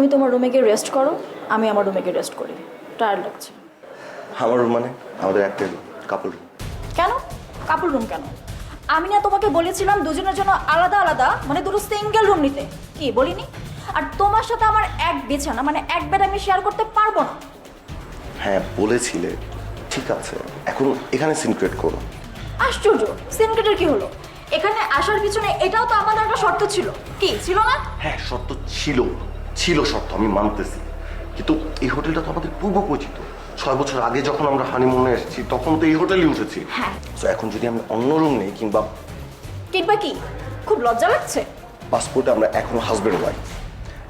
তুমি তোমার রুমে গিয়ে রেস্ট করো, আমি আমার রুমে গিয়ে রেস্ট করি, টায়ার্ড লাগছে। আমার রুম মানে আমাদের একটা কাপল রুম। কেন কাপল রুম কেন? আমি না তোমাকে বলেছিলাম দুজনের জন্য আলাদা আলাদা মানে দুটো সিঙ্গেল রুম নিতে, কি বলিনি? আর তোমার সাথে আমার এক বিছানা মানে এক বেড আমি শেয়ার করতে পারবো না। হ্যাঁ বলেছিলে, ঠিক আছে, এখন এখানে সিনক্রেট করো। আশ্চর্য, সিনক্রেটের কি হলো? এখানে আসার পিছনে এটাও তো আমাদের একটা শর্ত ছিল, কি ছিল না? হ্যাঁ শর্ত ছিল, ছিল শর্ত, আমি মানতেছি, কিন্তু এই হোটেলটা তো আমাদের পূর্ব পরিচিত। 6 বছর আগে যখন আমরা হানিমুনে এসেছি তখন তো এই হোটেলে উঠেছি। হ্যাঁ। তো এখন যদি আমি অন্য রুম নেই কিংবা কিংবা কি খুব লজ্জা লাগছে? পাসপোর্টে আমরা এখনো হাজব্যান্ড ওয়াইফ,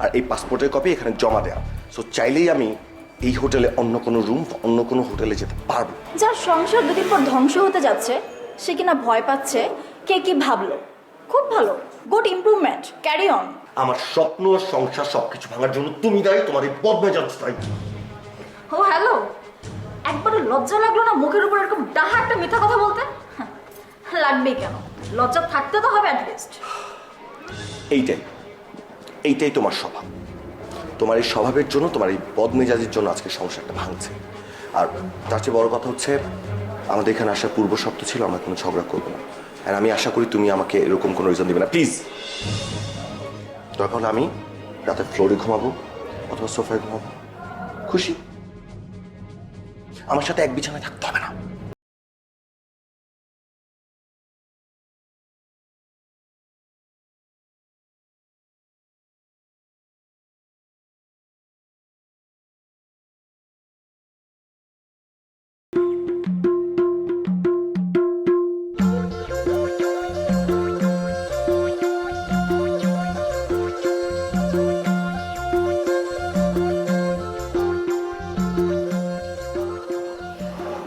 আর এই পাসপোর্টের কপি এখানে জমা দেওয়া। সো চাইলেই আমি এই হোটেলে অন্য কোনো রুম অন্য কোনো হোটেলে যেতে পারবো। যার সংসার দুদিন পর ধ্বংস হতে যাচ্ছে সে কিনা ভয় পাচ্ছে কে কি ভাবলো। খুব ভালো, গুড ইমপ্রুভমেন্ট, ক্যারি অন। আমার স্বপ্ন সংসার সবকিছু ভাঙার জন্য তুমি দায়ী, তোমার এই বদমেজাজ দায়ী। ও হ্যালো, একবারে লজ্জা লাগলো না মুখের উপর এরকম ডাহা একটা মিথ্যা কথা বলতে? লাগবেই কেন, লজ্জা থাকতে তো হবে অ্যাটলিস্ট। এইটাই তোমার স্বভাব। তোমার এই স্বভাবের জন্য, তোমার এই বদমেজাজের জন্য আজকে সংসারটা ভাঙছে। আর তার চেয়ে বড় কথা হচ্ছে আমাদের এখানে আসার পূর্ব শর্ত ছিল আমরা কোনো ঝগড়া করবো না। আর আমি আশা করি তুমি আমাকে এরকম কোনো রিজন দিবে না প্লিজ। দরকার হলে আমি রাতে ফ্লোরে ঘুমাবো অথবা সোফায় ঘুমাবো, খুশি? আমার সাথে এক বিছানায় থাকতে হবে না।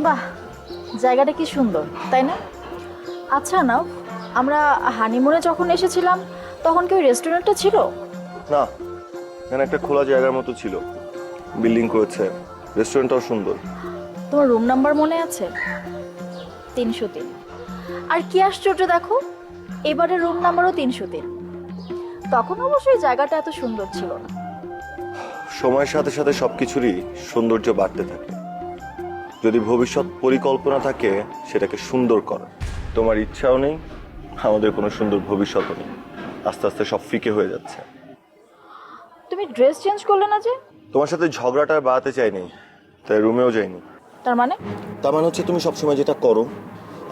বাহ, জায়গাটা কি সুন্দর তাই না? আচ্ছা না, আমরা হানিমুনে যখন এসেছিলাম তখন কি ওই রেস্টুরেন্টটা ছিল? না, এখানে একটা খোলা জায়গার মতো ছিল, বিল্ডিং করেছে, রেস্টুরেন্টটাও সুন্দর। তোমার রুম নাম্বার মনে আছে? 303। আর কি আশ্চর্য দেখো, এবারে রুম নাম্বারও 303। তখন অবশ্যই জায়গাটা এত সুন্দর ছিল না। সময়ের সাথে সাথে সবকিছুরই সৌন্দর্য বাড়তে থাকে। যদি ভবিষ্যৎ পরিকল্পনা থাকে সেটাকে সুন্দর করা। তোমার ইচ্ছাও নেই, আমাদের কোনো সুন্দর ভবিষ্যৎও নেই, আস্তে আস্তে সব ফিকে হয়ে যাচ্ছে। তুমি ড্রেস চেঞ্জ করলে না যে? তোমার সাথে ঝগড়াটা বাড়াতে চাইনি, তাই রুমেও যাইনি। তার মানে? তার মানে হচ্ছে তুমি সবসময় যেটা করো,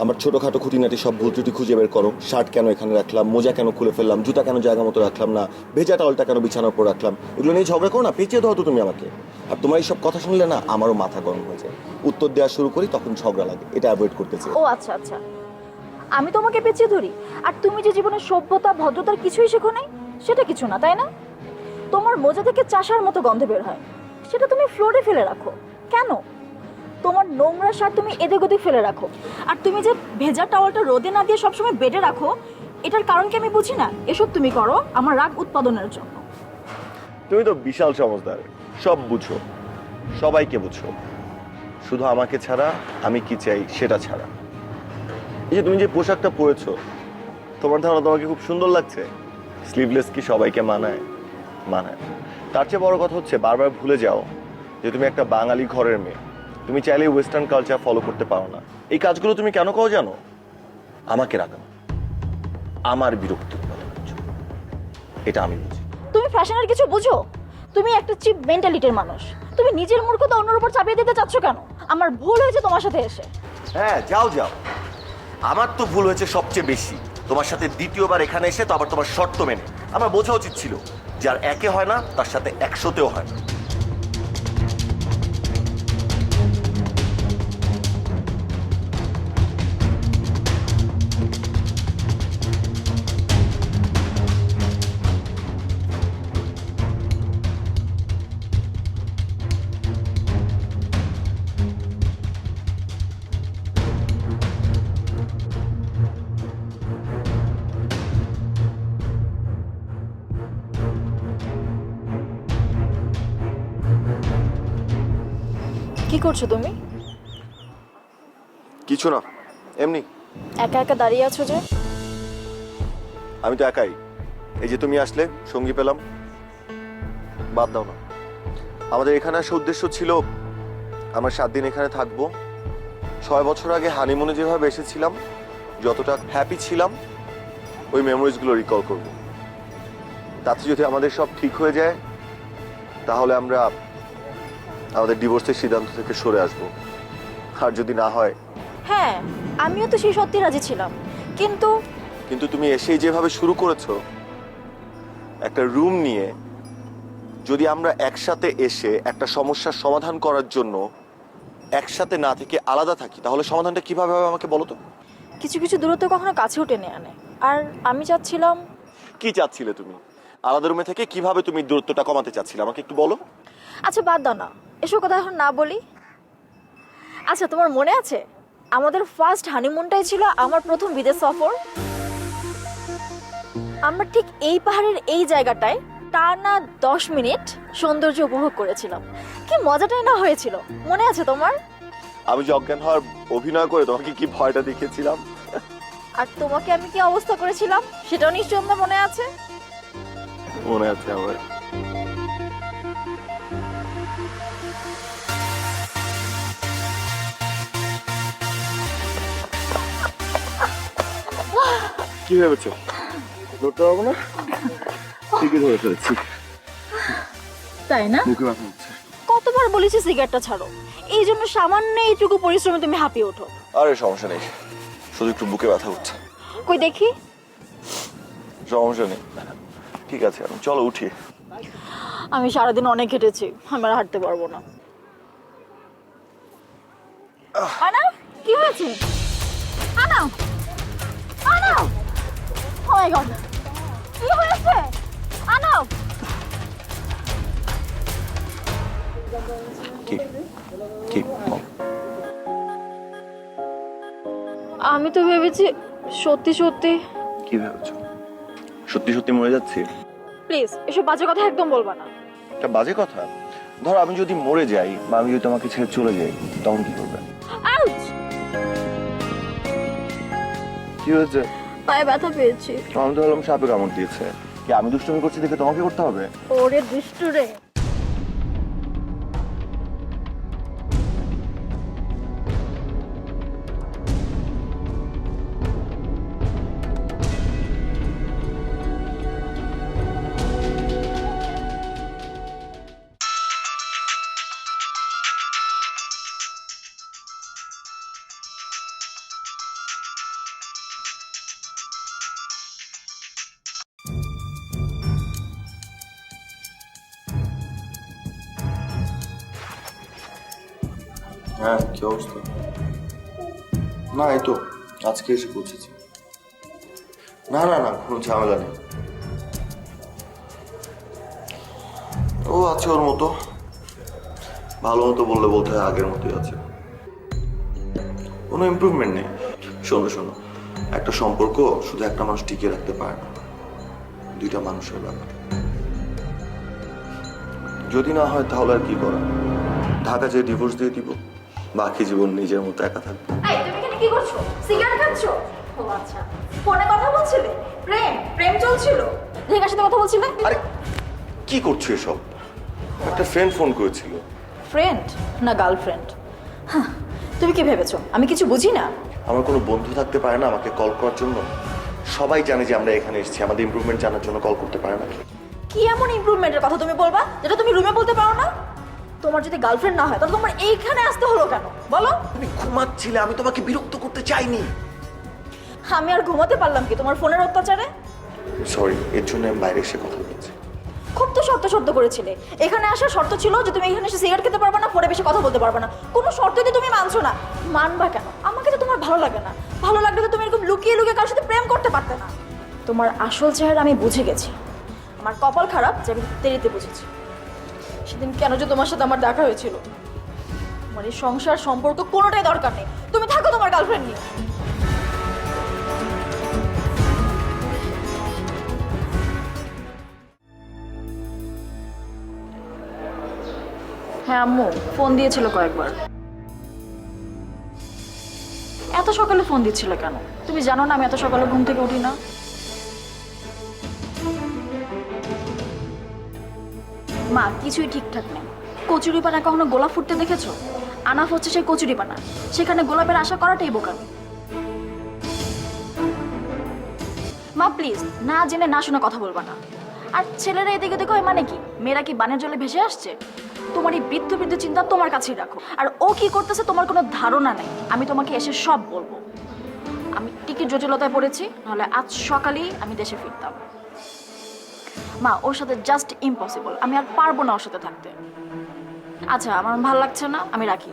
আমার ছোটখাটো খুঁটিনাটি সব ভুল ত্রুটি খুঁজে বের করো। শার্ট কেন এখানে রাখলাম, মোজা কেন খুলে ফেললাম, জুতা কেন জায়গা মতো রাখলাম না, ভেজা টাওয়ালটা কেন বিছানার উপর রাখলাম, এগুলো নিয়ে ঝগড়া করো না, পেঁচিয়ে দাও তো তুমি আমাকে। আর তোমার এইসব কথা শুনলে না আমারও মাথা গরম হয়ে যায়, উত্তর দেওয়া শুরু করি তখন ঝগড়া লাগে, এটা অ্যাভয়েড করতে চাই। ও আচ্ছা আচ্ছা, আমি তোমাকে পেঁচিয়ে ধরি? আর তুমি যে জীবনে সভ্যতা ভদ্রতার কিছুই শেখো নাই সেটা কিছু না তাই না? তোমার মোজা থেকে চাষার মতো গন্ধ বের হয়, সেটা তুমি ফ্লোরে ফেলে রাখো কেন? তোমার নোংরা শার্ট তুমি এদিক ওদিক ফেলে রাখো, আর তুমি যে ভেজা টাওয়ালটা রোদে না দিয়ে সবসময় বেডে রাখো, এটার কারণ কি আমি বুঝি না? এসব তুমি করো আমার রাগ উৎপাদনের জন্য। তুমি তো বিশাল সমঝদার, সব বুঝো, সবাইকে বুঝো, শুধু আমাকে ছাড়া, আমি কি চাই সেটা ছাড়া। এই যে তুমি যে পোশাকটা পরেছো, তোমার ধারণা তোমাকে খুব সুন্দর লাগছে? স্লিভলেস কি সবাইকে মানায়? মানায়। তার চেয়ে বড় কথা হচ্ছে বারবার ভুলে যাও যে তুমি একটা বাঙালি ঘরের মেয়ে, তুমি চাইলে ওয়েস্টার্ন কালচার ফলো করতে পারো না। এই কাজগুলো তুমি কেন করো জানো? আমাকে রাগানো, আমার বিরক্তি উৎপাদনের জন্য। এটা আমি বুঝি। তুমি ফ্যাশনের কিছু বুঝো? তুমি একটা চিপ মেন্টালিটির মানুষ, তুমি নিজের মূর্খতা অন্যের উপর চাপিয়ে দিতে চাচ্ছ কেন? আমার ভুল হয়েছে তোমার সাথে এসে। হ্যাঁ যাও যাও, আমার তো ভুল হয়েছে সবচেয়ে বেশি তোমার সাথে দ্বিতীয়বার এখানে এসে, তো আবার তোমার শর্ত মেনে। আমার বোঝা উচিত ছিল যার একে হয় না তার সাথে 100তেও হয় না। কি করছো তুমি? কিছু না, এমনি। একা একা দাঁড়িয়ে আছো যে? আমি তো একাই, এই যে তুমি আসলে সঙ্গী পেলাম। বাদ দাও না। আমাদের এখানে আসার উদ্দেশ্য ছিল আমরা 7 দিন এখানে থাকবো। 6 বছর আগে হানিমুনে যেভাবে এসেছিলাম, যতটা হ্যাপি ছিলাম, ওই মেমোরিজগুলো রিকল করব। তাতে যদি আমাদের সব ঠিক হয়ে যায়, তাহলে আমরা আমাদের ডিভোর্সের সিদ্ধান্ত থেকে সরে আসব। আর যদি না হয়, হ্যাঁ, আমিও তো সেই সত্যি রাজি ছিলাম, কিন্তু কিন্তু তুমি এসেই যেভাবে শুরু করেছো, একটা রুম নিয়ে যদি আমরা একসাথে এসে একটা সমস্যার সমাধান করার জন্য একসাথে না থেকে আলাদা থাকি, তাহলে সমাধানটা কিভাবে হবে আমাকে বলো তো। কিছু কিছু দূরত্ব কখনো কাছেও টেনে আনে। আর আমি চাচ্ছিলাম, কি চাচ্ছিলে তুমি? আলাদা রুমে থেকে কিভাবে তুমি দূরত্বটা কমাতে চাচ্ছিলে আমাকে একটু বলো। আচ্ছা বাদ দাও না, এসব কথা এখন না বলি। আচ্ছা, তোমার মনে আছে আমাদের ফার্স্ট হানিমুনটাই ছিল আমার প্রথম বিদেশ সফর? আমরা ঠিক এই পাহাড়ের এই জায়গাটায় টানা 10 মিনিট সৌন্দর্য উপভোগ করেছিলাম। কি মজাটাই না হয়েছিল, মনে আছে তোমার? আমি যে অজ্ঞান হওয়ার অভিনয় করে তোমাকে কি ভয়টা দেখিয়েছিলাম। আর তোমাকে আমি কি অবস্থা করেছিলাম সেটাও নিশ্চয়ই তোমার মনে আছে। মনে আছে আমার। কি ভেবেছো ধরতে পারবো না? ঠিকই ধরে ফেলেছি। তাই না? মুখে ব্যথা হচ্ছে। কতবার বলেছি সিগারেটটা ছাড়ো, এই জন্য সামান্য এইটুকু পরিশ্রমে তুমি হাঁপিয়ে ওঠো। আরে সমস্যা নেই, শুধু একটু বুকে ব্যথা হচ্ছে। কই দেখি। সমস্যা নেই, ঠিক আছে, আমি চলো উঠি। আমি সারাদিন অনেক হেঁটেছি, আমি আর হাঁটতে পারবো না। আনা, কি হয়েছে? আনা, আনা, ও মাই গড, কি হয়েছে? আনা, কি কি বল। আমি তো ভেবেছি সত্যি সত্যি। কি ভেবেছো? সত্যি সত্যি মরে যাচ্ছি? প্লিজ এসব বাজে কথা একদম বলবা না। একটা বাজে কথা? ধরো আমি যদি মরে যাই বা আমি যদি তোমাকে ছেড়ে চলে যাই, তখন কি করবে? আউচ! কি হয়েছে? পায়ে ব্যথা পেয়েছি। আমি তো ভাবলাম সাপে কামড় দিয়েছে। কি আমি দুষ্টুমি করছি দেখে তোমাকে করতে হবে? ওরে দুষ্টু রে। হ্যাঁ, কি অবস্থা? না, এই তো আজকে এসে পৌঁছেছি। না না না, কোনো ঝামেলা নেই। ও আছে ওর মতো, ভালো মতো বললে বলতে হয় আগের মতোই আছে, কোনো ইমপ্রুভমেন্ট নেই। শোনো শোনো, একটা সম্পর্ক শুধু একটা মানুষ টিকিয়ে রাখতে পারে না, দুইটা মানুষের ব্যাপার। যদি না হয় তাহলে আর কি করা, ঢাকা যেয়ে ডিভোর্স দিয়ে দিব, বাকি জীবন নিজের মতো একা থাকবো। এই তুমি এখানে কি করছো? সিগারেট খাচ্ছো? ও আচ্ছা, ফোনে কথা বলছিলে? প্রেম প্রেম চলছিল? রেখার সাথে কথা বলছিলে? আরে কি করছো এসব? একটা ফ্রেন্ড ফোন করেছিল। ফ্রেন্ড না গার্লফ্রেন্ড? তুমি কি ভেবেছো আমি কিছু বুঝি না? আমার কোনো বন্ধু থাকতে পারে না আমাকে কল করার জন্য? সবাই জানে যে আমরা এখানে এসেছি, আমাদের ইমপ্রুভমেন্ট জানার জন্য কল করতে পারে না। কি এমন ইমপ্রুভমেন্টের কথা তুমি বলবা যেটা তুমি রুমে বলতে পারো না? তোমার যদি গার্লফ্রেন্ড না হয় তাহলে তোমার এইখানে আসতে হলো কেন বলো? তুমি ঘুমাচ্ছিলে, আমি তোমাকে বিরক্ত করতে চাইনি। আমি আর ঘুমাতে পারলাম কি তোমার ফোনের অত্যাচারে? সরি, এর জন্য আমি বাইরে এসে কথা বলছি। খুব তো শর্ত করেছিলে। এখানে আসার শর্ত ছিল যে তুমি এখানে এসে সিগারেট খেতে পারবে না, ফোনে বেশি কথা বলতে পারবে না। কোনো শর্তই তো তুমি মানছো না। মানবা কেন? আমাকে তো তোমার ভালো লাগে না। ভালো লাগলে তো তুমি এরকম লুকিয়ে লুকিয়ে কারোর সাথে প্রেম করতে পারতে না। তোমার আসল চেহারা আমি বুঝে গেছি। আমার কপাল খারাপ যে আমি দেরিতে বুঝেছি। সেদিন কেন যে তোমার সাথে আমার দেখা হয়েছিল। আমার এই সংসার সম্পর্ক কোনোটাই দরকার নেই। তুমি থাকো তোমার গার্লফ্রেন্ড নিয়ে। হ্যাঁ আম্মু ফোন দিয়েছিল কয়েকবার। এত সকালে ফোন দিচ্ছিল কেন? তুমি জানো না আমি এত সকালে ঘুম থেকে উঠি না। মা কিছুই ঠিকঠাক নেই। কচুরিপানা কখনো গোলাপ ফুটতে দেখেছো? আনাফ হচ্ছে সেই কচুরিপানা, সেখানে গোলাপের আশা করাটাই বোকামি। মা প্লিজ, না জেনে না শুনে কথা বলবা না। আর ছেলেরা এদিকে দেখো মানে কি, মেয়েরা কি বানের জলে ভেসে আসছে? তোমার এই বৃদ্ধ বৃদ্ধ চিন্তা তোমার কাছেই রাখো। আর ও কি করতেছে তোমার কোনো ধারণা নেই, আমি তোমাকে এসে সব বলবো। আমি টিকিট জটিলতায় পড়েছি, নাহলে আজ সকালেই আমি দেশে ফিরতাম। মা ওর সাথে জাস্ট ইম্পসিবল, আমি আর পারবো না ওর সাথে থাকতে। আচ্ছা আমার ভালো লাগছে না, আমি রাখি।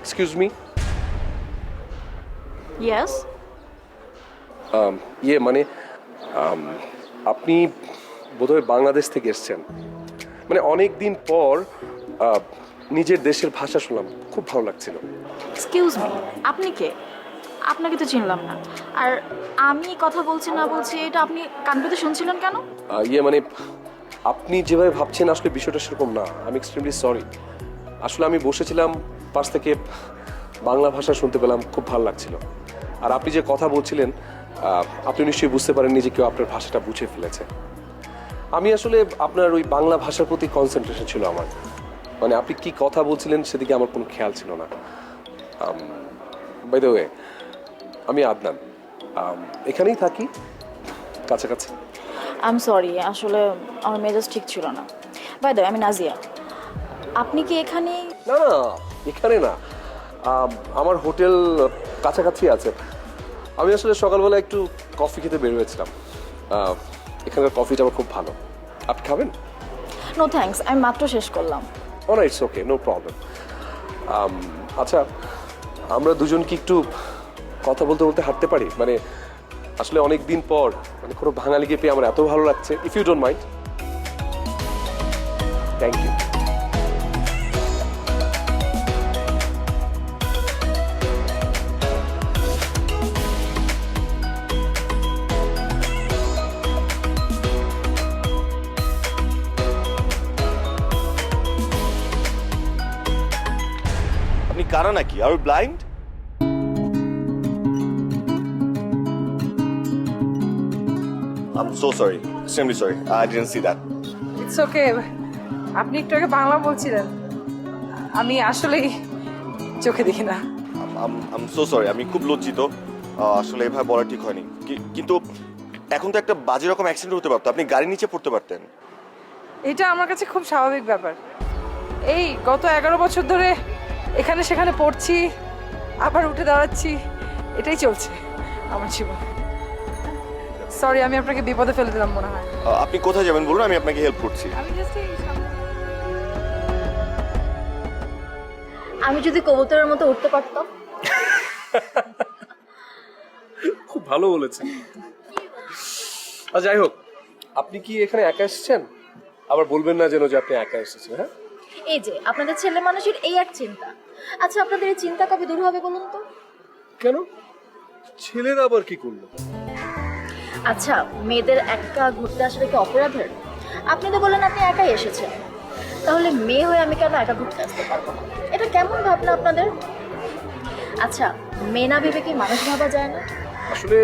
Excuse me. ইয়েস। মানে আপনি বোধহয় বাংলাদেশ থেকে এসেছেন। মানে অনেক দিন পর নিজের দেশের ভাষা শুনলাম, খুব ভালো লাগছিল। এক্সকিউজ মি, আপনি কে? আপনাকে তো চিনলাম না। আর আমি কথা বলছি না বলছি এটা আপনি কান পেতে শুনছিলেন কেন? মানে আপনি যেভাবে ভাবছেন আসলে বিষয়টা সেরকম না। আমি এক্সট্রিমলি সরি। আসলে আমি বসেছিলাম, পাশ থেকে বাংলা ভাষা শুনতে পেলাম, খুব ভালো লাগছিল। আর আপনি যে কথা বলছিলেন, আপনি নিশ্চয়ই বুঝতে পারেননি যে কেউ আপনার ভাষাটা বুঝে ফেলেছে। আমি আসলে আপনার ওই বাংলা ভাষার প্রতি কনসেন্ট্রেশন ছিল আমার। মানে আপনি কি কথা বলছিলেন সেদিকে আমার কোনো খেয়াল ছিল না। বাই দ্য ওয়ে, আমি আদনান, এখানেই থাকি, কাছাকাছি। আই এম সরি, আসলে আমার মেজাজ ঠিক ছিল না। বাই দ্য ওয়ে, আমি নাজিয়া। আপনি কি এখানে? না না, এখানে না, আমার হোটেল কাছাকাছি আছে। আমি আসলে সকালবেলা একটু কফি খেতে বের হয়েছিলাম। এখানকার কফিটা আমার খুব ভালো। আপনি খাবেন? নো থ্যাঙ্কস, আমি মাত্র শেষ করলাম। ও না, ইটস ওকে, নো প্রবলেম। আচ্ছা, আমরা দুজন কি একটু কথা বলতে বলতে হাঁটতে পারি? মানে আসলে অনেক দিন পর মানে কোনো বাঙালিকে পেয়ে আমার এত ভালো লাগছে। If you don't mind. Thank you. আপনি কারা নাকি? আর blind? I'm so sorry. Extremely sorry. I didn't see that. It's okay. আপনি একটু আগে বাংলা বলছিলেন, আমি আসলেই চোখে দেখি না। I'm so sorry. আমি খুব লজ্জিত। আসলে এভাবে বলা ঠিক হয়নি। কিন্তু এখন তো একটা বাজে রকম অ্যাক্সিডেন্ট হতে পারতো। আপনি গাড়ির নিচে পড়তে পারতেন। এটা আমার কাছে খুব স্বাভাবিক ব্যাপার। এই গত 11 বছর ধরে এখানে সেখানে পড়ছি, আবার উঠে দাঁড়াচ্ছি, এটাই চলছে আমার জীবন। সরি, আমি আপনাকে বিপদে ফেলে দিলাম মনে হয়। আপনি কোথায় যাবেন বলুন, আমি আপনাকে হেল্প করছি। আমি জাস্ট আমি যদি কবুতরের মতো উঠতে পারতাম। খুব ভালো বলেছেন। যাই হোক, আপনি কি এখানে একা এসেছেন? আবার বলবেন না যেন যে আপনি একা এসেছেন। হ্যাঁ, এই যে আপনাদের ছেলে মানুষের এই এক চিন্তা। আচ্ছা আপনাদের এই চিন্তা কবে দূর হবে বলুন তো? কেন? ছেলেরা আবার কি করলো? আচ্ছা, মেয়েদের একা ঘুরতে আসলে কি অপরাধের? আপনি তো বললেন আপনি একাই এসেছেন, তাহলে মেয়ে হয়ে আমি কেন একা ঘুরতে আসতে পারবো না? এটা কেমন ভাবনা আপনাদের? আচ্ছা, মেয়ে না ভেবে কি মানুষ ভাবা যায় না? আসলে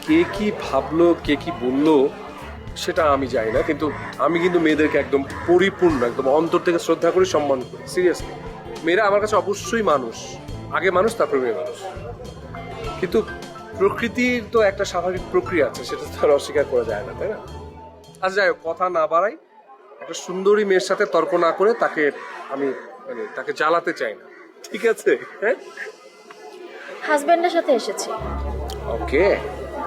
কে কি ভাবলো, কে কি বললো সেটা আমি জানি না, কিন্তু আমি কিন্তু মেয়েদেরকে একদম পরিপূর্ণ, একদম অন্তর থেকে শ্রদ্ধা করি, সম্মান করি। সিরিয়াসলি, মেয়েরা আমার কাছে অবশ্যই মানুষ, আগে মানুষ তারপরে মেয়ে মানুষ। কিন্তু প্রকৃতির তো একটা স্বাভাবিক প্রক্রিয়া আছে, সেটা তো আর অস্বীকার করা যায় না, তাই না? আচ্ছা যাই হোক, কথা না বাড়াই, একটা সুন্দরী মেয়ের সাথে তর্ক না করে তাকে আমি মানে তাকে জ্বালাতে চাই না, ঠিক আছে? হ্যাঁ, হাজবেন্ডের সাথে এসেছি। ওকে,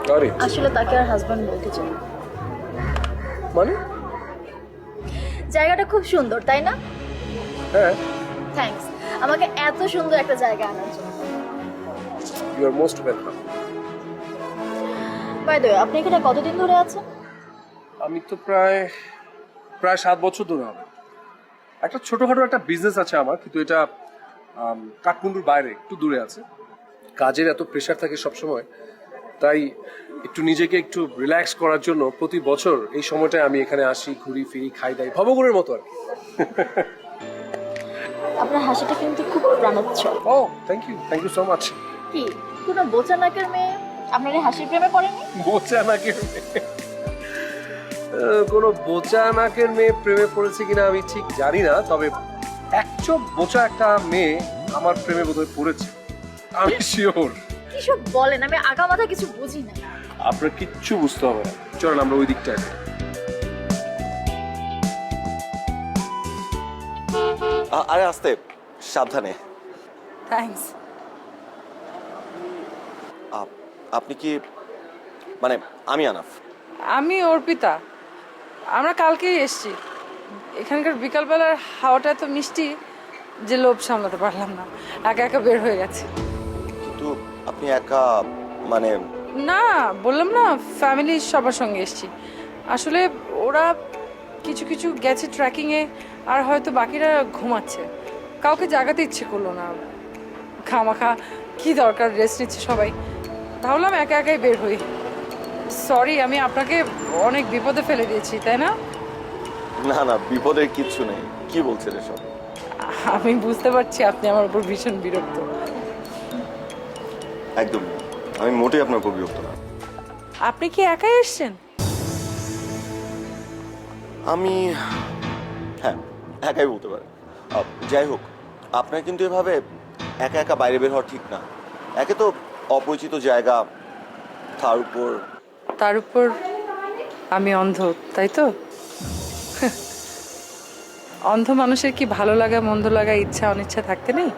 গট ইট। আসলে তাকে আর হাজবেন্ড বলতে চাই। মানে জায়গাটা খুব সুন্দর, তাই না? হ্যাঁ, থ্যাঙ্কস আমাকে এত সুন্দর একটা জায়গা আনার জন্য। You are most welcome. By the way, আপনি এখানে কতদিন ধরে আছেন? আমি তো প্রায় 7 বছর ধরে হবে। একটা ছোটখাটো একটা বিজনেস আছে আমার, কিন্তু এটা কাঠমান্ডুর বাইরে একটু দূরে আছে। কাজের এত প্রেশার থাকে সবসময়, তাই একটু নিজেকে একটু রিল্যাক্স করার জন্য প্রতি বছর এই সময়টায় আমি এখানে আসি, ঘুরি ফিরি, খাই দাই, ভবঘুরের মতো আর কি। আপনার হাসিটা কিন্তু খুব প্রাণোচ্ছল। ও থ্যাংক ইউ সো মাচ। কি কোনো বোচা নাকের মেয়ে আপনার এই হাসির প্রেমে পড়েনি? বোচা নাকের মেয়ে কোনো বোচা নাকের মেয়ে প্রেমে পড়েছে কিনা আমি ঠিক জানি না, তবে একচোখ বোচা একটা মেয়ে আমার প্রেমে বোধহয় পড়েছে, আমি শিওর। কিসব বলেন, আমি আগামাথা কিছু বুঝি না। আপনার কিচ্ছু বুঝতে হবে না, চলেন আমরা ওই দিকটায় যাই। আরে আস্তে, সাবধানে। থ্যাঙ্কস। আপনি কি, মানে আমি আনাফ। আমি অর্পিতা। আমরা কালকেই এসেছি। এখানকার বিকালবেলার হাওয়াটা এত মিষ্টি যে লোভ সামলাতে পারলাম না, একা একা বের হয়ে গেছে। কিন্তু আপনি একা, মানে না, বললাম না ফ্যামিলি সবার সঙ্গে এসেছি। আসলে ওরা কিছু কিছু গেছে ট্রেকিংয়ে, আর হয়তো বাকিরা ঘুমাচ্ছে। কাউকে জাগাতে ইচ্ছে করলো না, খামাখা কি দরকার, রেস্ট নিচ্ছে সবাই। ভাবলাম একা একাই বের হই। সরি, আমি আপনাকে অনেক বিপদে ফেলে দিয়েছি, তাই না? না না, বিপদের কিচ্ছু নেই। কি বলছেন এসব? আমি বুঝতে পারছি আপনি আমার উপর ভীষণ বিরক্ত। একদম না। আমি মোটেই আপনার উপর বিরক্ত না। আপনি কি একাই এসেছেন? আমি, হ্যাঁ, একাই বলতে পারেন। যাই হোক, আপনার কিন্তু এভাবে একা একা বাইরে বের হওয়া ঠিক না। একে তো অপরিচিত জায়গা, তার উপর আমি অন্ধ, তাই তো? অন্ধ মানুষের কি ভালো লাগা মন্দ লাগা, ইচ্ছা অনিচ্ছা থাকতে নেই?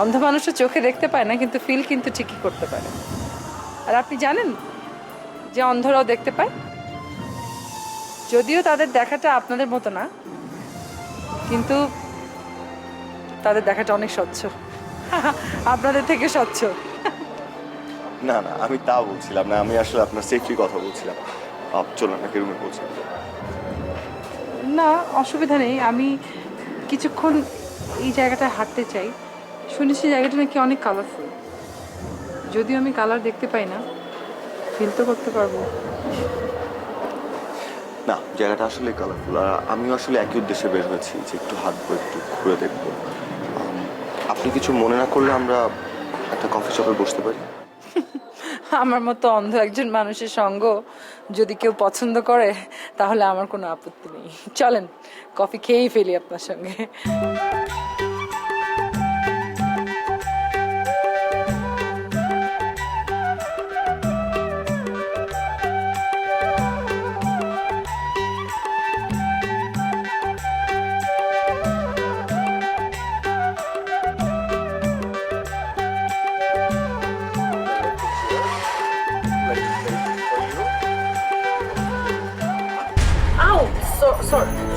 অন্ধ মানুষের চোখে দেখতে পায় না, কিন্তু ফিল কিন্তু ঠিকই করতে পারে। আর আপনি জানেন যে অন্ধরাও দেখতে পায়, যদিও তাদের দেখাটা আপনাদের মতো না, কিন্তু তাদের দেখাটা অনেক স্বচ্ছ। আপনাদের থেকে স্বচ্ছ। না না, আমি তা বলছিলাম না। আমি আসলে আপনার সেফটির কথা বলছিলাম। চলুন নাকি রুমে পৌঁছে। না, অসুবিধা নেই। আমি কিছুক্ষণ এই জায়গাটায় হাঁটতে চাই। শুনেছি জায়গাটা নাকি অনেক কালারফুল। যদিও আমি কালার দেখতে পাই না, ফিল তো করতে পারবো। না, জায়গাটা আসলে কালারফুল। আর আমিও আসলে একই উদ্দেশ্যে বের হয়েছি যে একটু হাঁটবো, একটু ঘুরে দেখবো। আপনি কিছু মনে না করলে আমরা একটা কফি শপে বসতে পারি। আমার মতো অন্ধ একজন মানুষের সঙ্গ যদি কেউ পছন্দ করে তাহলে আমার কোনো আপত্তি নেই। চলেন কফি খেয়েই ফেলি আপনার সঙ্গে।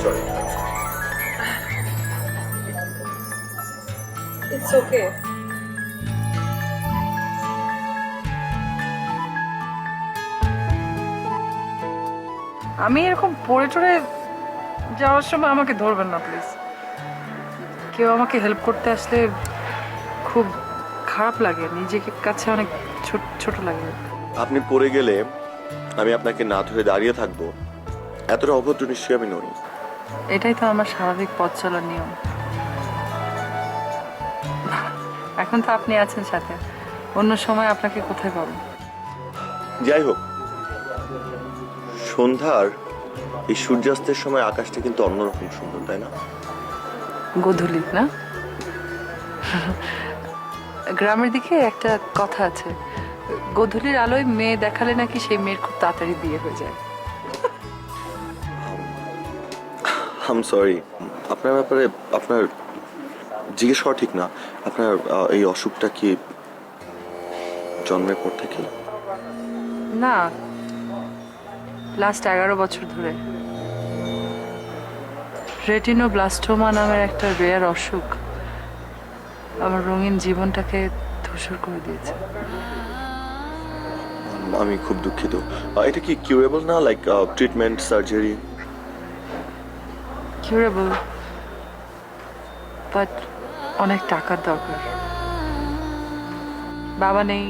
Sorry. It's okay. আমি এরকম পড়ে টরে যাওয়ার সময় আমাকে ধরবেন না প্লিজ। কেউ আমাকে হেল্প করতে আসলে খুব খারাপ লাগে, নিজেকে কাছে অনেক ছোট লাগে। আপনি পড়ে গেলে আমি আপনাকে না ধরে দাঁড়িয়ে থাকবো, এতটা অভদ্র নিশ্চয়ই আমি নই। এটাই তো আমার স্বাভাবিক পথ চলার নিয়ম। এখন তো আপনি আছেন সাথে, অন্য সময় আপনাকে কোথায় পাবো? যাই হোক, সন্ধ্যার এই সূর্যাস্তের সময় আকাশটা কিন্তু অন্যরকম সুন্দর, তাই না? গোধূলি না? গ্রামের দিকে একটা কথা আছে, গোধূলির আলোয় মেয়ে দেখালে নাকি সেই মেয়ের খুব তাড়াতাড়ি বিয়ে হয়ে যায়। আম সরি, আপনার ব্যাপারে আপনার জিজ্ঞেস করা ঠিক না। আপনার এই অসুখটা কি জন্মের পর থেকে? না, লাস্ট 11 বছর ধরে। রেটিনোব্লাস্টোমা নামের একটা রেয়ার অসুখ আমার রঙিন জীবনটাকে ধূসর করে দিয়েছে। আমি খুব দুঃখিত। এটা কি কিউরেবল না? Like treatment, surgery? Curable, but অনেক টাকার দরকার। বাবা নেই,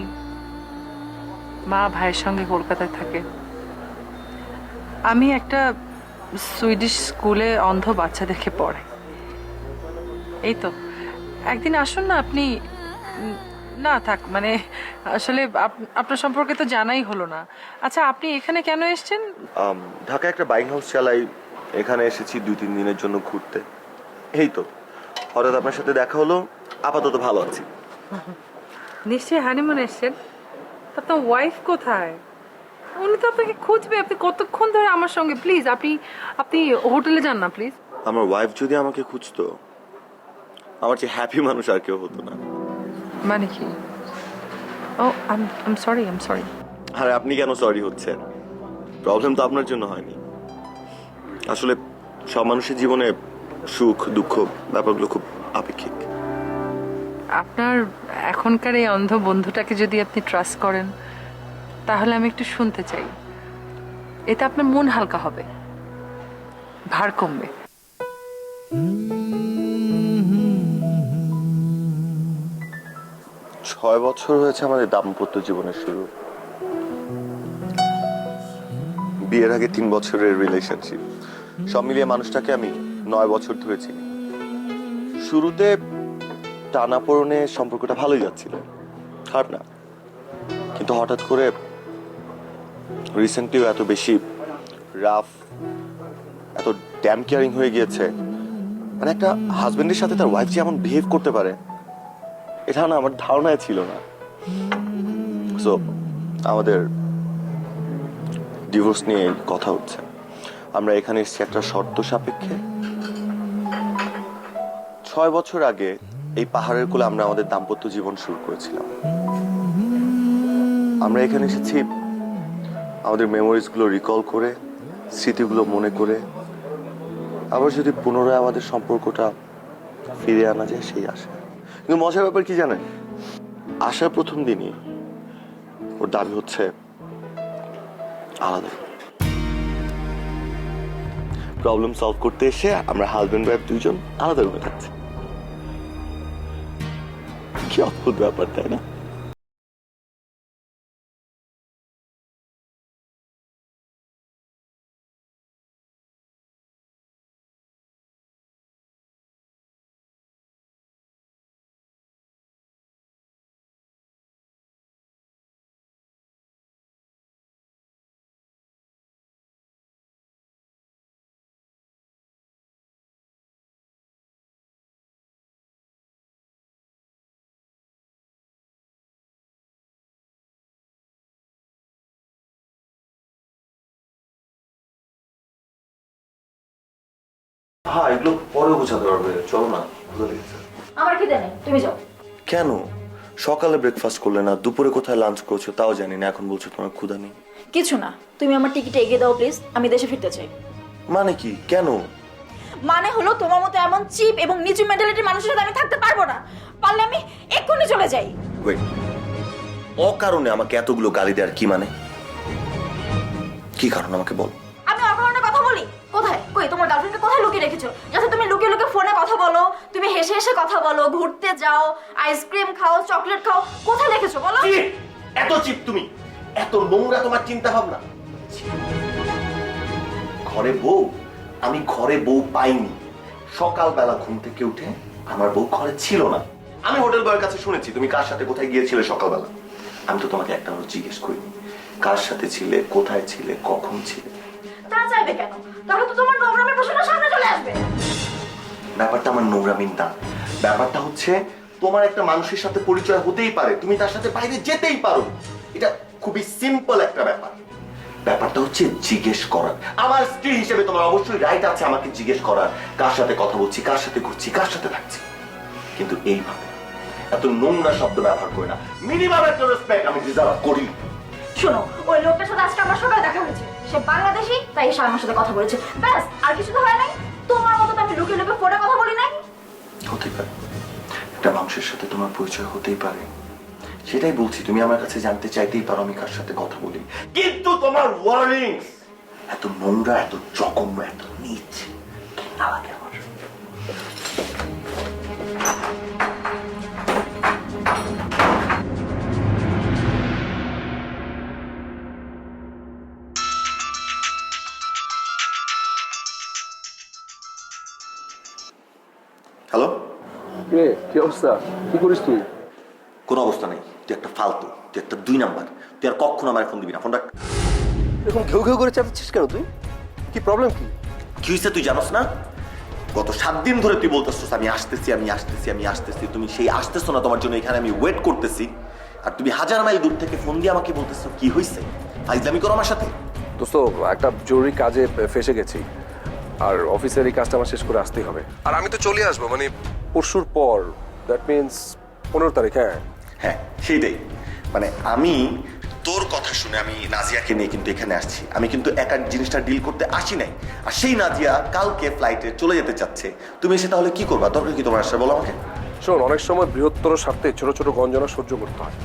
মা ভাইয়ের সঙ্গে কলকাতায় থাকে। আমি একটা সুইডিশ স্কুলে অন্ধ বাচ্চাদেরকে পড়াই। এই তো, একদিন আসুন না, আপনি না থাক, মানে আসলে আপনার সম্পর্কে তো জানাই হলো না। আচ্ছা, আপনি এখানে কেন এসেছেন? ঢাকায় একটা বাইং হাউস চালাই, এখানে এসেছি 2-3 দিনের জন্য ঘুরতে। এই তো হঠাৎ আপনার সাথে দেখা হলো, আপাতত ভালো আছি। নিশ্চয়ই হানিমুন এসেছেন। আপনার ওয়াইফ কোথায়? উনি তো আপনাকে খুঁজবে। আপনি কতক্ষণ ধরে আমার সঙ্গে? প্লিজ আপনি আপনি হোটেলে যান না প্লিজ। আমার ওয়াইফ যদি আমাকে খুঁজতো, আমার চেয়ে হ্যাপি মানুষ আর কেউ হতো না। মানে কি? ও আই এম সরি। আর আপনি কেন সরি হচ্ছেন? প্রবলেম তো আপনার জন্য হয়নি। আসলে সব মানুষের জীবনে সুখ দুঃখ ব্যাপারগুলো খুব আপেক্ষিক। আপনার এখনকার এই অন্ধ বন্ধুটাকে যদি আপনি ট্রাস্ট করেন, তাহলে আমি একটু শুনতে চাই। এতে আপনার মন হালকা হবে, ভার কমবে। 6 বছর হয়েছে আমাদের দাম্পত্য জীবনের শুরু। বিয়ের আগে 3 বছরের রিলেশনশিপ। সব মিলিয়ে মানুষটাকে আমি 9 বছর ধরে চিনি। শুরুতে টানাপোড়েনে সম্পর্কটা ভালোই যাচ্ছিল, খারাপ না। কিন্তু হঠাৎ করে রিসেন্টলিও এত বেশি রাফ, এত ড্যাম কেয়ারিং হয়ে গিয়েছে। মানে একটা হাজবেন্ডের সাথে তার ওয়াইফ যে এমন বিহেভ করতে পারে, এটা না আমার ধারণায় ছিল না। সো আমাদের ডিভোর্স নিয়ে কথা হচ্ছে। আমরা এখানে এসেছি একটা শর্ত সাপেক্ষে। 6 বছর আগে এই পাহাড়ের কোলে আমরা আমাদের দাম্পত্য জীবন শুরু করেছিলাম। আমরা এখানে এসেছি আমাদের মেমোরিজ গুলো রিকল করে, স্মৃতিগুলো মনে করে, আবার যদি পুনরায় আমাদের সম্পর্কটা ফিরে আনা যায় সেই আশা। কিন্তু মজার ব্যাপার কি জানেন, আসার প্রথম দিনই ওর দাবি হচ্ছে আলাদা। প্রবলেম সলভ করতে এসে আমরা হাজবেন্ড ওয়াইফ দুইজন আলাদা রুমে থাকছি। কি অদ্ভুত ব্যাপার, তাই না? হ্যাঁ, এগুলো পরে গোছাতে পারবে, চলো না। আমার খিদে নেই, তুমি যাও। কেন? সকালে ব্রেকফাস্ট করলে না, দুপুরে কোথায় লাঞ্চ করছো তাও জানি না, এখন বলছো তোমার ক্ষুধা নেই। কিছু না, তুমি আমার টিকিট এগিয়ে দাও প্লিজ, আমি দেশে ফিরতে চাই। মানে কি? কেন? মানে হলো তোমার মতো এমন চিপ এবং নিচু মেন্টালিটির মানুষের সাথে আমি থাকতে পারবো না। পারলে আমি এক্ষুনি চলে যাই। ওয়েট, অকারণে আমাকে এতগুলো গালি দেওয়ার কি মানে? কি কারণ আমাকে বল। আমি অকারণে কথা বলি? কোথায়? কই তোমার গার্লফ্রেন্ডকে কোথায় লুকিয়ে রেখেছো? যাতে তুমি লুকিয়ে লুকিয়ে ফোনে কথা বলো, তুমি হেসে হেসে কথা বলো, ঘুরতে যাও, আইসক্রিম খাও, চকলেট খাও, কোথায় রেখেছো বলো? এত চিপ তুমি, এত নোংরা তোমার চিন্তা ভাবনা। ঘরে বউ, আমি ঘরে বউ পাইনি। সকালবেলা ঘুম থেকে উঠে আমার বউ ঘরে ছিল না। আমি হোটেল বয়ের কাছে শুনেছি তুমি কার সাথে কোথায় গিয়েছিলে সকালবেলা। আমি তো তোমাকে একটা জিজ্ঞেস করিনি কার সাথে ছিলে, কোথায় ছিলে, কখন ছিলে। তা চাইবে কেন? তাহলে তো তোমার নোংরামের প্রশ্নটা সামনে চলে আসবে। ব্যাপারটা আমার নোংরামিন না, ব্যাপারটা হচ্ছে তোমার একটা মানুষের সাথে পরিচয় হতেই পারে, তুমি তার সাথে বাইরে যেতেই পারো। এটা খুবই সিম্পল একটা ব্যাপার। ব্যাপারটা হচ্ছে জিজ্ঞেস করার। আমার স্ত্রী হিসেবে তোমার অবশ্যই রাইট আছে আমাকে জিজ্ঞেস করার কার সাথে কথা বলছি, কার সাথে ঘুরছি, কার সাথে থাকছি। কিন্তু এইভাবে এত নোংরা শব্দ ব্যবহার করে না। মিনিমাম একটা রেসপেক্ট আমি ডিজার্ভ করি। শোনো, ওই লোকটার সাথে আজকে আমার সকালে দেখা হয়েছে। সে বাংলাদেশি, তাই সে আমার সাথে কথা বলেছে, ব্যাস। আর কিছু তো হয় নাই। তোমার মতো তো আমি লুকিয়ে লুকিয়ে ফোনে কথা বলি নাই। হতে পারে একটা মানুষের সাথে তোমার পরিচয় হতেই পারে, সেটাই বলছি। তুমি আমার কাছে জানতে চাইতেই পারো আমি কার সাথে কথা বলি। কিন্তু তোমার ওয়ার্নিংস এত নোংরা, এত জঘন্য, এত নীচ, ঘৃণা লাগে আমার। হ্যালো, কি অবস্থা? কি করিস তুই? কোনো অবস্থা নেই, তুই একটা ফালতু, তুই একটা 2 নাম্বার, তুই আর কখনো আমার ফোন দিবি না। ফোনটা এরকম ঘেউ ঘেউ করে চাপছিস কেন তুই? কি প্রবলেম কি? কি হয়েছে তুই জানোস না? গত 7 দিন ধরে তুই বলতেছিস আমি আসতেছি আমি আসতেছি আমি আসতেছি, তুমি সেই আসতেছো না, তোমার জন্য এখানে আমি ওয়েট করতেছি, আর তুমি 1000 মাইল দূর থেকে ফোন দিয়ে আমাকে বলতেছো কি হয়েছে? ফাইজলামি করো আমার সাথে? দোস্ত, একটা জরুরি কাজে ফেসে গেছি, আর অফিসের এই কাজটা আমার শেষ করে আসতেই হবে। আর আমি তো চলে আসবো মানে পরশুর পর, দ্যাট মিনস 15 তারিখ। হ্যাঁ হ্যাঁ সেইটাই, মানে আমি তোর কথা শুনে আমি নাজিয়াকে নিয়ে কিন্তু এখানে আসছি, আমি কিন্তু একা জিনিসটা ডিল করতে আসি নাই। আর সেই নাজিয়া কালকে ফ্লাইটে চলে যেতে চাচ্ছে, তুমি এসে তাহলে কি করবা? দরকার কি তোমার আসলে বলো আমাকে? শোন, অনেক সময় বৃহত্তর স্বার্থে ছোট ছোট গঞ্জনা সহ্য করতে হয়।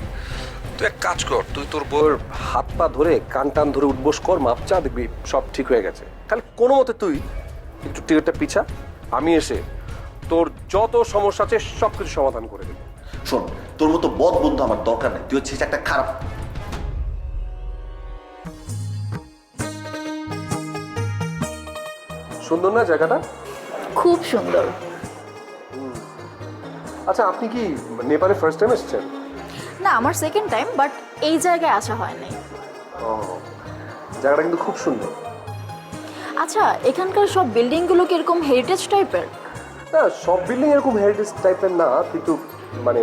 তুই এক কাজ কর, তুই তোর বউয়ের হাত পা ধরে কান টান ধরে উঠবোস কর, মাপচা, দেখবি সব ঠিক হয়ে গেছে। খালি কোনো মতে তুই একটু টিকিটটা পিছা, আমি এসে তোর যত সমস্যা আছে সব কিছু সমাধান করে দেবো। শোন, তোর মতো বদ বন্ধু আমার দরকার নেই, তুই হচ্ছে একটা খারাপ। সুন্দর না জায়গাটা? খুব সুন্দর। আচ্ছা, আপনি কি নেপালে ফার্স্ট টাইম এসেছেন? না, আমার সেকেন্ড টাইম, বাট এই জায়গায় আসা হয় নাই। ও, জায়গাটা কিন্তু খুব সুন্দর। আচ্ছা, এখানকার সব বিল্ডিংগুলো কি এরকম হেরিটেজ টাইপের? না, সব বিল্ডিং এরকম হেরিটেজ টাইপের না, কিন্তু মানে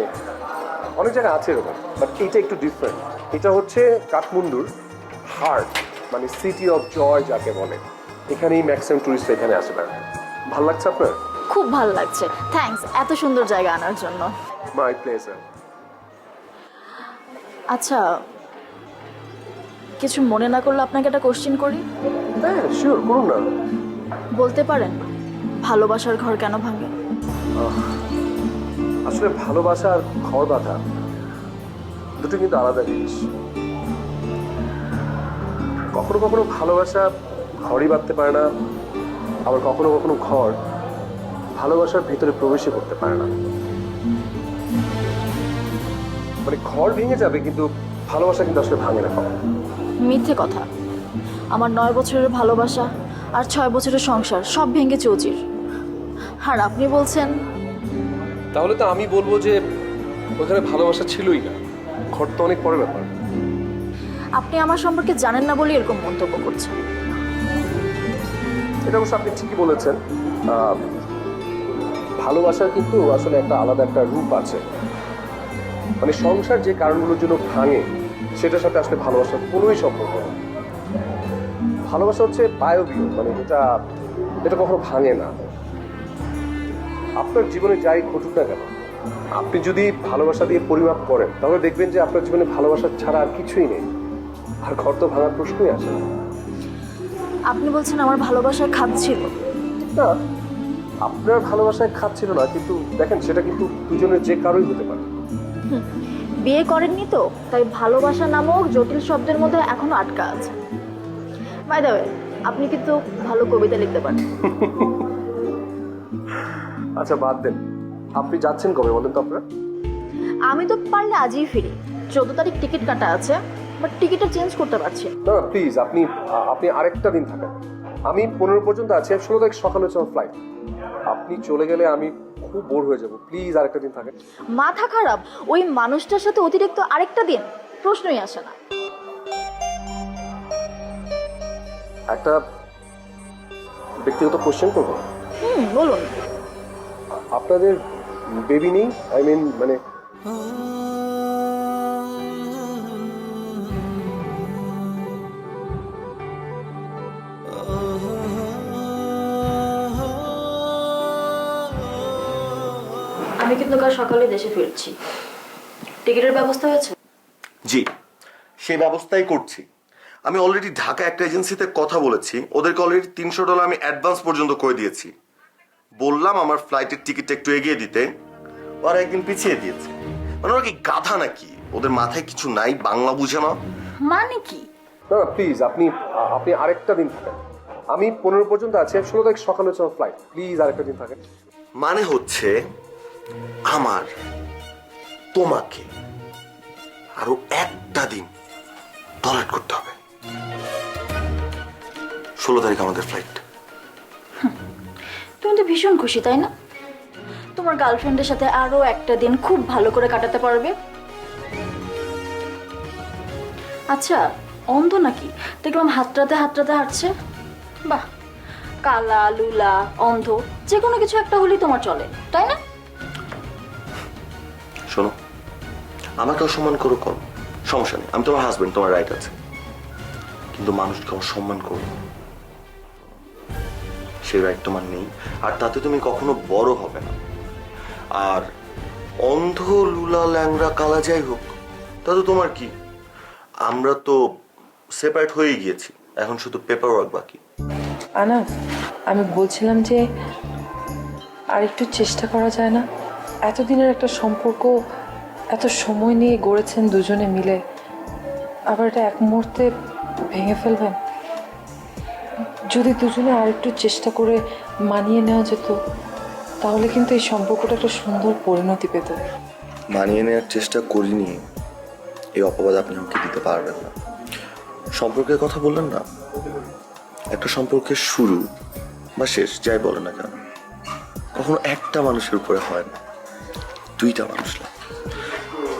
অনেক জায়গায় আছে এরকম, বাট এইটা একটু ডিফারেন্ট। এটা হচ্ছে কাঠমান্ডুর হার্ট, মানে সিটি অফ জয় যাকে বলে। এখানেই ম্যাক্সিমাম টুরিস্ট এখানে আসে বেড়াতে। ভালো লাগছে আপনার? খুব ভালো লাগছে, থ্যাঙ্কস এত সুন্দর জায়গা আনার জন্য। My pleasure. আচ্ছা, কিছু মনে না করলে আপনাকে একটা কোশ্চেন করি? হ্যাঁ শিওর, করুন না। বলতে পারেন ভালোবাসার ঘর কেন ভাঙে? আসলে ভালোবাসা আর ঘর বাঁধা দুটো কিন্তু আলাদা জিনিস। কখনো কখনো ভালোবাসা ঘরই বাঁধতে পারে না, আবার কখনো কখনো ঘর ভালোবাসার ভিতরে প্রবেশই করতে পারে না। মানে ঘর ভেঙে যাবে কিন্তু ভালোবাসা কিন্তু আসলে ভাঙে না কখনো। মিথ্যে কথা। আমার 9 বছরের ভালোবাসা আর 6 বছরের সংসার সব ভেঙে চৌচির। আর আপনি বলছেন? তাহলে তো আমি বলবো যে ওখানে ভালোবাসা ছিলই না, ঘর তো অনেক পরের ব্যাপার। আপনি আমার সম্পর্কে জানেন না বলে এরকম মন্তব্য করছেন। এটা অবশ্য আপনি ঠিকই বলেছেন। ভালোবাসার কিন্তু আসলে একটা আলাদা একটা রূপ আছে। মানে সংসার যে কারণগুলোর জন্য ভাঙে সেটার সাথে আসলে ভালোবাসার কোনোই সম্পর্ক নেই। ভালোবাসা হচ্ছে বায়বীয়, মানে এটা কখনো ভাঙে না। আপনার জীবনে যাই ঘটুক না কেন, আপনি যদি ভালোবাসা দিয়ে পরিমাপ করেন তাহলে দেখবেন যে আপনার জীবনে ভালোবাসা ছাড়া আর কিছুই নেই, আর ঘর তো ভাঙার প্রশ্নই আসে না। আপনি বলছেন আমার ভালোবাসায় খাদ ছিল? না, আপনার ভালোবাসায় খাত ছিল না, কিন্তু দেখেন সেটা কিন্তু দুজনের যে কারোই হতে পারে। বিয়ে করেননি তো, তাই ভালোবাসা নামক জটিল শব্দের মধ্যে এখনো আটকা আছে। বাই দ্য ওয়ে, আপনি কিন্তু ভালো কবিতা লিখতে পারেন। আচ্ছা বাদ দেন, আপনি যাচ্ছেন কবে বলেন তো আপনার? আমি তো পারলে আজই ফিরি। 14 তারিখ টিকিট কাটা আছে, বাট টিকিটটা চেঞ্জ করতে পারছি না। না প্লিজ, আপনি আরেকটা দিন থাকেন। আমি 15 পর্যন্ত আছি, 16 তারিখ সকালে হচ্ছে আমার ফ্লাইট। আপনি চলে গেলে আমি খুব বোর হয়ে যাব, প্লিজ আরেকটা দিন থাকেন। মাথা খারাপ, ওই মানুষটার সাথে অতিরিক্ত আরেকটা দিন প্রশ্নই আসে না। একটা ব্যক্তিগত কোশ্চেন করবো? বলুন। আপনাদের বেবি নেই? আই মিন মানে আমি কিন্তু কাল সকালে দেশে ফিরছি। টিকিটের ব্যবস্থা হয়েছে? জি, সেই ব্যবস্থাই করছি। আমি অলরেডি ঢাকা একটা এজেন্সিতে কথা বলেছি, ওদেরকে অলরেডি $300 আমি অ্যাডভান্স পর্যন্ত করে দিয়েছি। বললাম আমার ফ্লাইটের টিকিটটা একটু এগিয়ে দিতে, ওরা একদিন পিছিয়ে দিয়েছে। মানে ওরা কি গাধা নাকি? ওদের মাথায় কিছু নাই, বাংলা বুঝে না। মানে কি? না প্লিজ, আপনি আরেকটা দিন থাকেন। আমি 15 পর্যন্ত আছি, 16 তারিখ সকালে হচ্ছে আমার ফ্লাইট, প্লিজ আরেকটা দিন থাকেন। মানে হচ্ছে আমার তোমাকে আরো একটা দিন টলারেট করতে হবে। 16 তারিখ আমাদের ফ্লাইট। তুমি তো ভীষণ খুশি, তাই না? তোমার গার্লফ্রেন্ডের সাথে আরো একটা দিন খুব ভালো করে কাটাতে পারবে। আচ্ছা, অন্ধ নাকি? দেখলাম হাতটাতে হাঁটছে। বাহ, কালা লুলা অন্ধ যে কোনো কিছু একটা হলেই তোমার চলে, তাই না? শোনো, আমাকে অসম্মান করো কম, সমস্যা নেই, আমি তোমার হাজবেন্ড, তোমার রাইট আছে, কিন্তু মানুষকে অসম্মান করো না। সেই রাইট তোমার নেই, আর তাতে তুমি কখনো বড় হবে না। আর অন্ধ লুলা ল্যাংড়া কালা যাই হোক, তাতে তোমার কি? আমরা তো সেপারেট হয়ে গিয়েছি, এখন শুধু পেপার ওয়ার্ক বাকি। আনাফ, আমি বলছিলাম যে আর একটু চেষ্টা করা যায় না? এতদিনের একটা সম্পর্ক এত সময় নিয়ে গড়েছেন দুজনে মিলে, আবার এটা এক মুহূর্তে ভেঙে ফেলবেন? যদি দুজনে আর একটু চেষ্টা করে মানিয়ে নেওয়া যেত, তাহলে কিন্তু এই সম্পর্কটা একটা সুন্দর পরিণতি পেত। মানিয়ে নেওয়ার চেষ্টা করিনি, এই অপবাদ আপনি আমাকে দিতে পারবেন না। সম্পর্কের কথা বললেন না, একটা সম্পর্কের শুরু বা শেষ যাই বলে না কেন, কখনো একটা মানুষের উপরে হয় না, দুইটা মানুষ লাগে।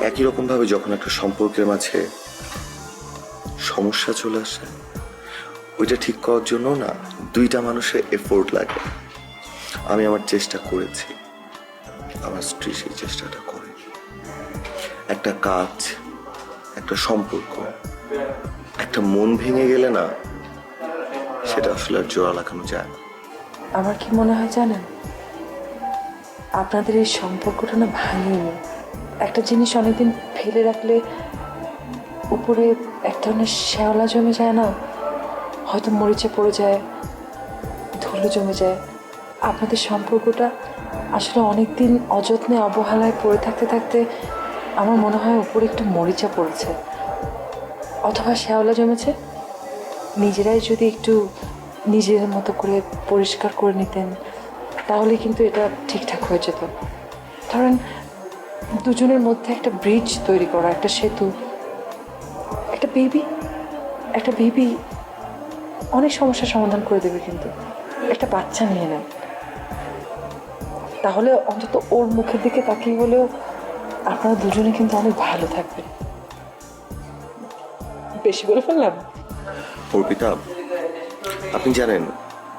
একই রকম ভাবে যখন একটা সম্পর্কের মাঝে সমস্যা চলে আসে, ওইটা ঠিক করার জন্য না দুইটা মানুষের এফোর্ট লাগে। আমি আমার চেষ্টা করেছি, আমার স্ত্রী সেই চেষ্টাটা করে। একটা কাজ, একটা সম্পর্ক, একটা মন ভেঙে গেলে না, সেটা আসলে আর জোড়া লাগানো যায় না। আমার কি মনে হয় জানেন, আপনাদের এই সম্পর্কটা না ভাঙেনি। একটা জিনিস অনেকদিন ফেলে রাখলে উপরে এক ধরনের শ্যাওলা জমে যায় না, হয়তো মরিচে পড়ে যায়, ধুলো জমে যায়। আপনাদের সম্পর্কটা আসলে অনেকদিন অযত্নে অবহেলায় পড়ে থাকতে থাকতে আমার মনে হয় উপরে একটু মরিচা পড়েছে, অথবা শ্যাওলা জমেছে। নিজেরাই যদি একটু নিজেদের মতো করে পরিষ্কার করে নিতেন, তাহলে কিন্তু এটা ঠিকঠাক হয়ে যেত। ধরেন দুজনের মধ্যে একটা ব্রিজ তৈরি করা, একটা সেতু, একটা বেবি অনেক সমস্যার সমাধান করে দেবে। কিন্তু একটা বাচ্চা নিয়ে নেন, তাহলে অন্তত ওর মুখের দিকে তাকিয়ে হলেও আপনারা দুজনে কিন্তু অনেক ভালো থাকবেন। বেশি বলে ফেললাম? অর্পিতা, আপনি জানেন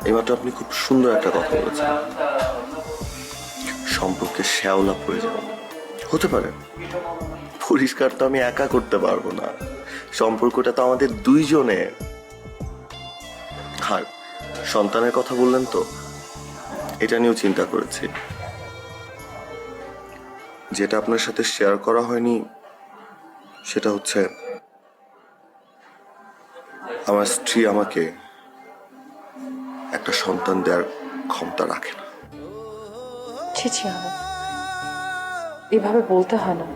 এবার আপনি খুব সুন্দর একটা কথা বলেছেন, সম্পর্কে শ্যাওলা পড়ে যাবে হতে পারে, পরিষ্কার তো আমি একা করতে পারবো না, সম্পর্কটা তো আমাদের দুইজনের। আর সন্তানের কথা বললেন তো, এটা নিয়েও চিন্তা করেছি। যেটা আপনার সাথে শেয়ার করা হয়নি সেটা হচ্ছে আমার স্ত্রী আমাকে একটা সন্তান দেওয়ার ক্ষমতা রাখে না। ছি এভাবে বলতে হয় না।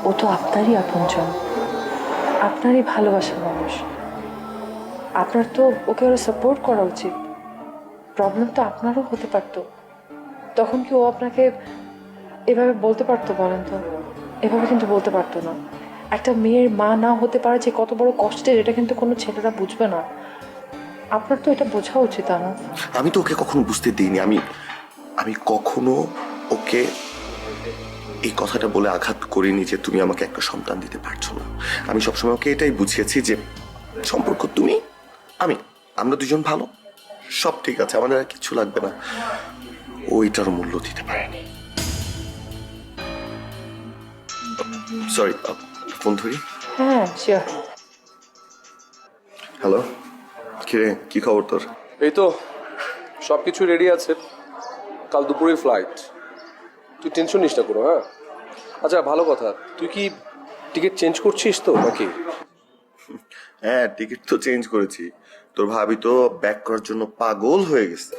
ও তো আপনারই আপনজন, আপনারই ভালোবাসার মানুষ। আপনার তো ওকে আরো সাপোর্ট করা উচিত। প্রবলেম তো আপনারও হতে পারতো, তখন কি ও আপনাকে এভাবে বলতে পারতো বলেন তো? এভাবে কিন্তু বলতে পারতো না। একটা মেয়ের মা না হতে পারে যে কত বড় কষ্টের, এটা কিন্তু কোনো ছেলেরা বুঝবে না। আপনার তো এটা বোঝা উচিত। আমি তো ওকে কখনো বুঝতে দিইনি, আমি কখনো ওকে এই কথাটা বলে আঘাত করিনি যে তুমি আমাকে একটা সন্তান দিতে পারছো না। আমি সবসময় ওকে এটাই বুঝিয়েছি যে সম্পর্ক তুমি আমরা দুজন ভালো, সব ঠিক আছে, আমাদের আর কিছু লাগবে না। ওইটার মূল্য দিতে পারেনি। সরি, ফোন ধরি। হ্যাঁ শিওর। হ্যালো, কিরে, কি খবর তোর? এই তো সব কিছু রেডি আছে, কাল দুপুরে ফ্লাইট, তুই টেনশন নিস না করো। হ্যাঁ আচ্ছা, ভালো কথা, তুই কি টিকিট চেঞ্জ করছিস তো নাকি? হ্যাঁ, টিকিট তো চেঞ্জ করেছি। তোর ভাবি তো ব্যাক করার জন্য পাগল হয়ে গেছে।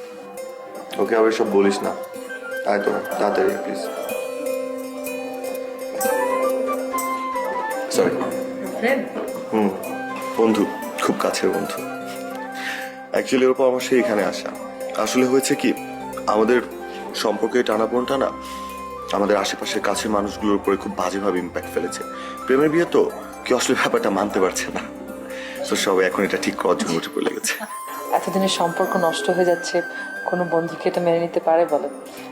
ওকে আবার সব বলিস না। আয় তোরা তাড়াতাড়ি প্লিজ। সরি। বন্ধু, খুব কাছের বন্ধু। অ্যাকচুয়ালি ওর পরামর্শ এখানে আসা। আসলে হয়েছে কি, আমাদের সম্পর্কে টানাপোড়েনটা না আমাদের আশেপাশের কাছের মানুষগুলোর উপরে খুব বাজেভাবে ইম্প্যাক্ট ফেলেছে। প্রেমের বিয়ে তো কেউ আসলে ব্যাপারটা মানতে পারছে না, তো সবাই এখন এটা ঠিক করার জন্য উঠে পড়ে লেগেছে। এতদিনের সম্পর্ক নষ্ট হয়ে যাচ্ছে, কোনো বন্ধুকে এটা মেনে নিতে পারে বলে?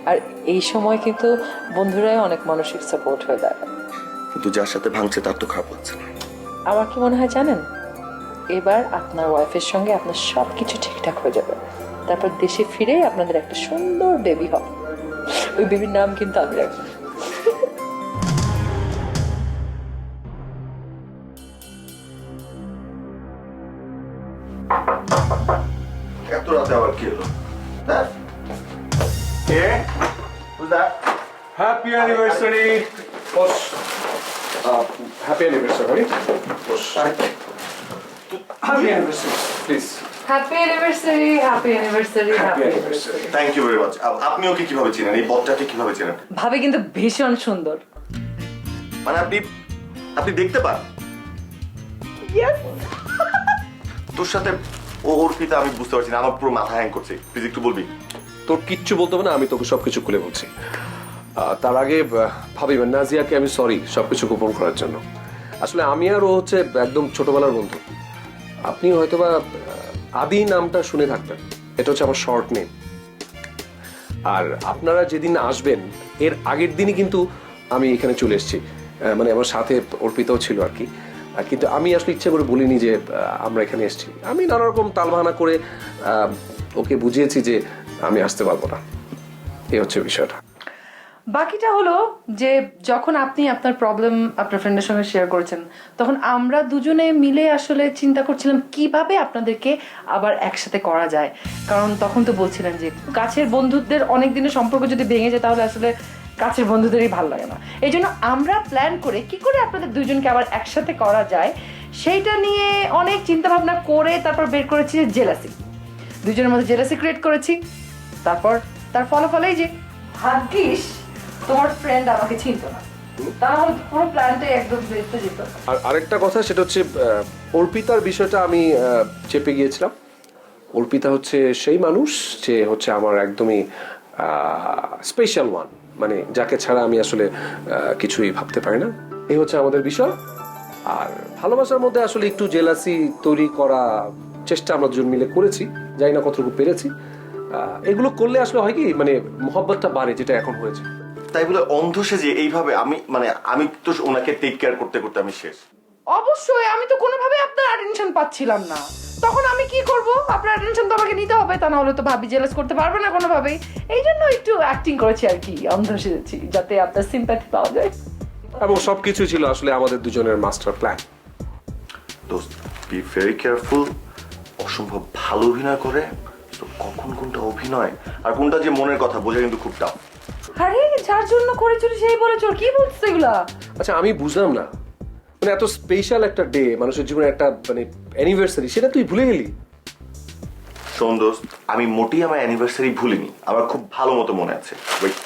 আর এই সময় কিন্তু বন্ধুরাই অনেক মানসিক সাপোর্ট হয়ে দাঁড়ায়। কিন্তু যার সাথে ভাঙছে তার তো খারাপ লাগছে না। আমার কি মনে হয় জানেন, এবার আপনার ওয়াইফের সঙ্গে আপনার সব কিছু ঠিকঠাক হয়ে যাবে, তারপর দেশে ফিরে আপনাদের একটা সুন্দর বেবি হবে। ওই বেবির নাম কিন্তু আমি রাখবো। এত রাতে আবার কি হলো? হ্যাঁ? কে? Who's that? Happy anniversary boss. Happy anniversary boss. Happy anniversary please. Happy anniversary, happy anniversary, happy anniversary. Thank you very much. আপনি ওকে কিভাবে চেনেন? এই বদটাকে কিভাবে চেনেন? ভাবে কিন্তু ভীষণ সুন্দর। মানে আপনি দেখতে পান? তোর সাথে অর্পিতা আমি বুঝতে পারছি না, আমার পুরো মাথা হ্যাং করছে। প্লিজ একটু বলবি? তোর কিচ্ছু বলতে হবে না, আমি তোকে সবকিছু খুলে বলছি। তার আগে ভাবি নাজিয়াকে আমি সরি সবকিছু গোপন করার জন্য। আসলে আমি আর ও হচ্ছে একদম ছোটবেলার বন্ধু। আপনি হয়তোবা আদি নামটা শুনে থাকবেন, এটা হচ্ছে আমার শর্ট নেম। আর আপনারা যেদিন আসবেন এর আগের দিনই কিন্তু আমি এখানে চলে এসেছি, মানে আমার সাথে অর্পিতাও ছিল আর কি। কিন্তু আমি আসলে ইচ্ছে করে বলিনি যে আমরা এখানে এসেছি। আমি নানা রকম তালবাহানা করে ওকে বুঝিয়েছি যে আমি আসতে পারবো না। এই হচ্ছে বিষয়টা। বাকিটা হলো যে যখন আপনি আপনার প্রবলেম আপনার ফ্রেন্ডের সঙ্গে শেয়ার করেছেন, তখন আমরা দুজনে মিলে আসলে চিন্তা করছিলাম কিভাবে আপনাদেরকে আবার একসাথে করা যায়। কারণ তখন তো বলছিলেন যে কাছের বন্ধুদের অনেক দিনের সম্পর্ক যদি ভেঙে যায় তাহলে আসলে কাছের বন্ধুদেরই ভালো লাগে না। এই জন্য আমরা প্ল্যান করে কি করে আপনাদের দুজনকে আবার একসাথে করা যায় সেইটা নিয়ে অনেক চিন্তা ভাবনা করে তারপর বের করেছি যে জেলাসি। দুজনের মধ্যে জেলাসি ক্রিয়েট করেছি, তারপর তার ফলাফলেই যে ভাগ্যিস তোমার ফ্রেন্ড আমাকে চিনতো না, তা না হলে পুরো প্ল্যানটাই একদম বেরতে যেত। আর আরেকটা কথা, সেটা হচ্ছে অর্পিতার বিষয়টা আমি চেপে গিয়েছিলাম। অর্পিতা হচ্ছে সেই মানুষ যে হচ্ছে আমার একদমই স্পেশাল ওয়ান, মানে যাকে ছাড়া আমি আসলে কিছুই ভাবতে পারি না। এই হচ্ছে আমাদের বিষয়। আর ভালোবাসার মধ্যে আসলে একটু জেলাসি তৈরি করা চেষ্টা আমরা দুজন মিলে করেছি, জানি না কতটুকু পেরেছি। এগুলো করলে আসলে হয় কি, মানে মহব্বতটা বাড়ে, যেটা এখন হয়েছে। তাই বলে অন্ধ সেজে এইভাবে আমি তো ওনাকে টেক কেয়ার করতে করতে আমি শেষ। অবশ্যই আমি তো কোনোভাবে আপনার অ্যাটেনশন পাচ্ছিলাম না, তখন আমি কি করব? আপনার অ্যাটেনশন তো আমাকে নিতে হবে, তা না হলে তো ভাবি জেলাস করতে পারবে না কোনোভাবেই। এই জন্য একটু অ্যাক্টিং করেছি আর কি, অন্ধ সেজেছি যাতে আপনার সিম্প্যাথি পাওয়া যায়। এবং সবকিছু ছিল আসলে আমাদের দুজনের মাস্টার প্ল্যান। দোস্ত, বি ভেরি কেয়ারফুল। অসম্ভব ভালো অভিনয় করে, তো কখন কোনটা অভিনয় আর কোনটা যে মনের কথা বোঝা কিন্তু খুব টাফ। আরে যার জন্য করেছিল সেই বলেছ, কি বলছো এগুলা? আচ্ছা আমি বুঝলাম না, মানে এত স্পেশাল একটা ডে মানুষের জীবনে, একটা মানে অ্যানিভার্সারি, সেটা তুই ভুলে গেলি? শোন দোস্ত, আমি মোটেই আমার অ্যানিভার্সারি ভুলিনি, আমার খুব ভালো মতো মনে আছে। ওয়েট